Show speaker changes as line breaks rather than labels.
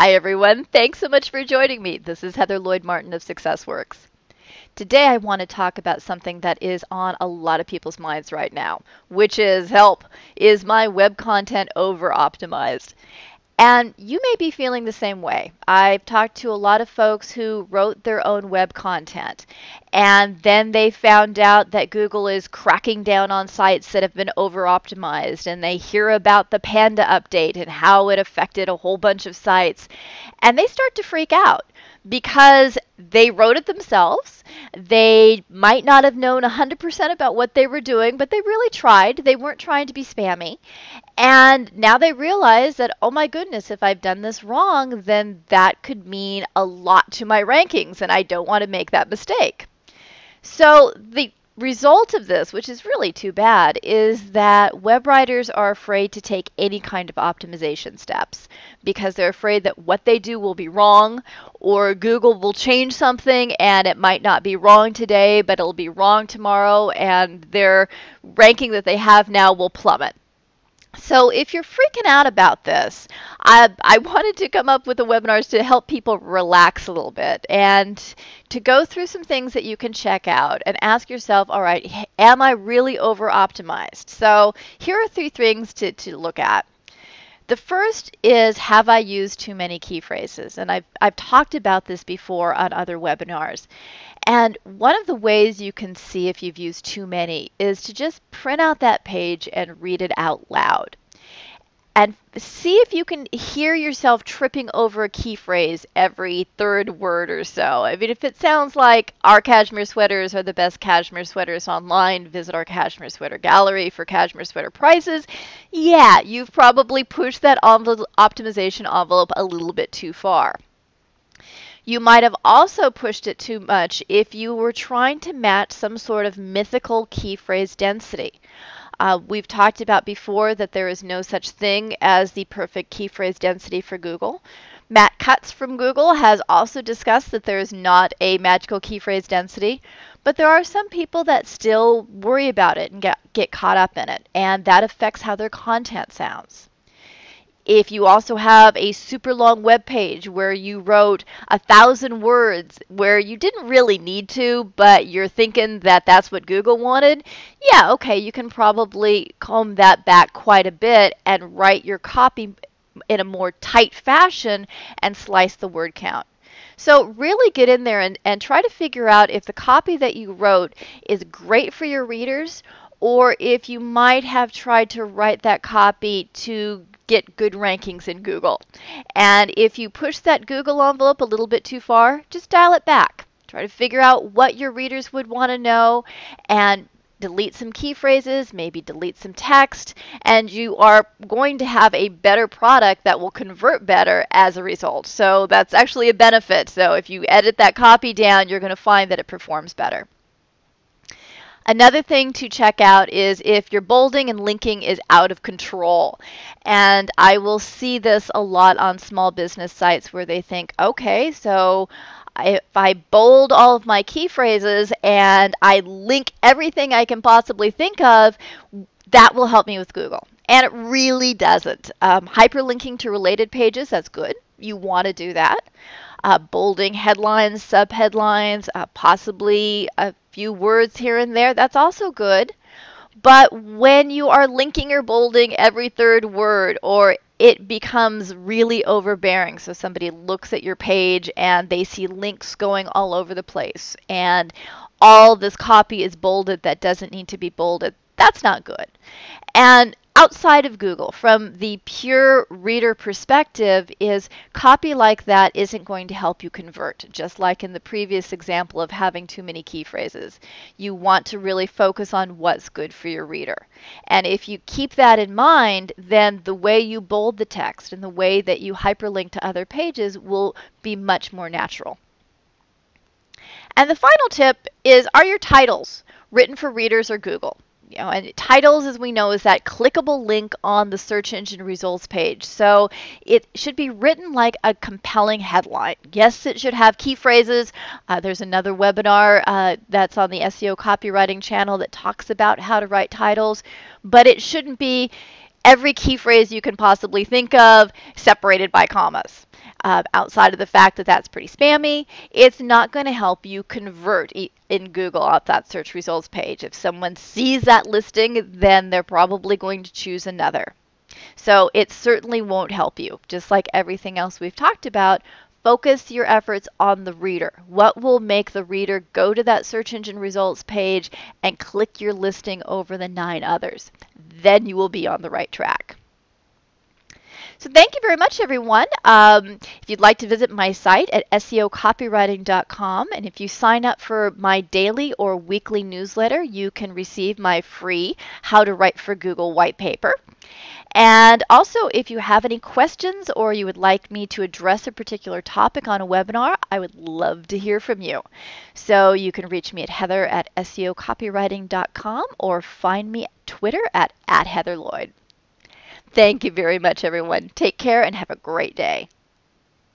Hi everyone, thanks so much for joining me. This is Heather Lloyd Martin of SuccessWorks. Today I want to talk about something that is on a lot of people's minds right now, which is help. Is my web content over optimized? And you may be feeling the same way. I've talked to a lot of folks who wrote their own web content, and then they found out that Google is cracking down on sites that have been over-optimized, and they hear about the Panda update and how it affected a whole bunch of sites, and they start to freak out because they wrote it themselves. They might not have known 100% about what they were doing, but they really tried. They weren't trying to be spammy. And now they realize that, oh my goodness, if I've done this wrong, then that could mean a lot to my rankings, and I don't want to make that mistake. So the result of this, which is really too bad, is that web writers are afraid to take any kind of optimization steps because they're afraid that what they do will be wrong, or Google will change something and it might not be wrong today, but it'll be wrong tomorrow, and their ranking that they have now will plummet. So if you're freaking out about this, I wanted to come up with the webinars to help people relax a little bit and to go through some things that you can check out and ask yourself, all right, am I really over optimized? So here are 3 things to look at. The first is, have I used too many key phrases? And I've talked about this before on other webinars. And one of the ways you can see if you've used too many is to just print out that page and read it out loud. And see if you can hear yourself tripping over a key phrase every 3rd word or so. I mean, if it sounds like our cashmere sweaters are the best cashmere sweaters online, visit our cashmere sweater gallery for cashmere sweater prices, yeah, you've probably pushed that optimization envelope a little bit too far. You might have also pushed it too much if you were trying to match some sort of mythical key phrase density. We've talked about before that there is no such thing as the perfect key phrase density for Google. Matt Cutts from Google has also discussed that there is not a magical key phrase density, but there are some people that still worry about it and get caught up in it, and that affects how their content sounds. If you also have a super long web page where you wrote 1,000 words where you didn't really need to, but you're thinking that that's what Google wanted, yeah, okay, you can probably comb that back quite a bit and write your copy in a more tight fashion and slice the word count. So really get in there and try to figure out if the copy that you wrote is great for your readers, or if you might have tried to write that copy to get good rankings in Google. And if you push that Google envelope a little bit too far, just dial it back. Try to figure out what your readers would want to know and delete some key phrases, maybe delete some text, and you are going to have a better product that will convert better as a result. So that's actually a benefit. So if you edit that copy down, you're going to find that it performs better. Another thing to check out is if your bolding and linking is out of control. And I will see this a lot on small business sites where they think, okay, so if I bold all of my key phrases and I link everything I can possibly think of, that will help me with Google. And it really doesn't. Hyperlinking to related pages, that's good. You want to do that. Bolding headlines, subheadlines, possibly a few words here and there, that's also good. But when you are linking or bolding every 3rd word, or it becomes really overbearing, so somebody looks at your page and they see links going all over the place, and all this copy is bolded that doesn't need to be bolded, that's not good. And outside of Google, from the pure reader perspective, is copy like that isn't going to help you convert, just like in the previous example of having too many key phrases. You want to really focus on what's good for your reader. And if you keep that in mind, then the way you bold the text and the way that you hyperlink to other pages will be much more natural. And the final tip is, are your titles written for readers or Google? And titles, as we know, is that clickable link on the search engine results page. So it should be written like a compelling headline. Yes, it should have key phrases. There's another webinar that's on the SEO Copywriting channel that talks about how to write titles, but it shouldn't be every key phrase you can possibly think of separated by commas. outside of the fact that that's pretty spammy, it's not going to help you convert in Google off that search results page. If someone sees that listing, then they're probably going to choose another. So it certainly won't help you. Just like everything else we've talked about, focus your efforts on the reader. What will make the reader go to that search engine results page and click your listing over the 9 others? Then you will be on the right track. So thank you very much, everyone. If you'd like to visit my site at SEOcopywriting.com, and if you sign up for my daily or weekly newsletter, you can receive my free How to Write for Google white paper. And also, if you have any questions or you would like me to address a particular topic on a webinar, I would love to hear from you. So you can reach me at heather@SEOcopywriting.com or find me at Twitter at @HeatherLloyd. Thank you very much, everyone. Take care and have a great day.